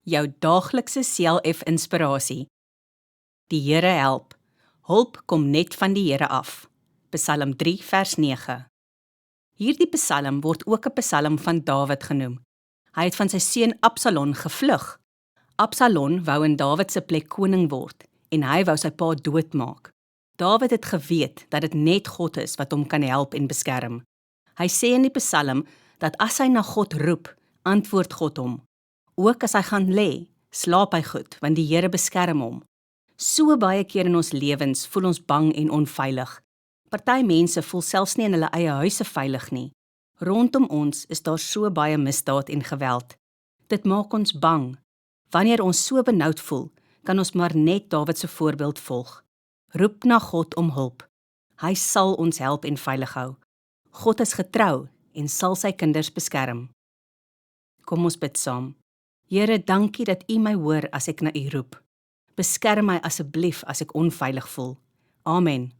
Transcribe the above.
jou daaglikse CLF inspirasie. Die Here help. Hulp kom net van die Here af. Psalm 3 vers 9. Hierdie psalm word ook 'n psalm van Dawid genoem. Hy het van sy seun Absalom gevlug. Absalom wou in Dawid se plek koning word en hy wou sy pa doodmaak. Dawid het geweet dat dit net God is wat hom kan help en beskerm. Hy sê in die psalm dat as hy na God roep, antwoord God hom. Ook as hy gaan lê, slaap hy goed, want die Here beskerm hom. So baie keer in ons lewens voel ons bang en onveilig. Party mense voel selfs nie in hulle eie huise veilig nie. Rondom ons is daar so baie misdaad en geweld. Dit maak ons bang. Wanneer ons so benoud voel, kan ons maar net Dawid se voorbeeld volg. Roep na God om hulp. Hy sal ons help en veilig hou. God is getrou en sal sy kinders beskerm. Kom ons bid saam. Here, dankie dat U my hoor as ek na U roep. Beskerm my asseblief as ek onveilig voel. Amen.